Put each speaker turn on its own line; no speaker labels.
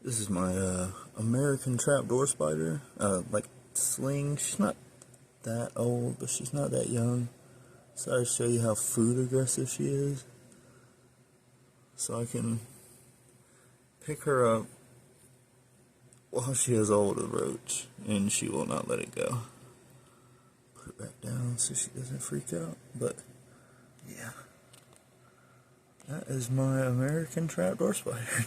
This is my American Trapdoor Spider. Like sling. She's not that old, but she's not that young. So I show you how food aggressive she is. So I can pick her up while she has a hold of the roach, and she will not let it go. Put it back down so she doesn't freak out. But yeah, that is my American Trapdoor Spider.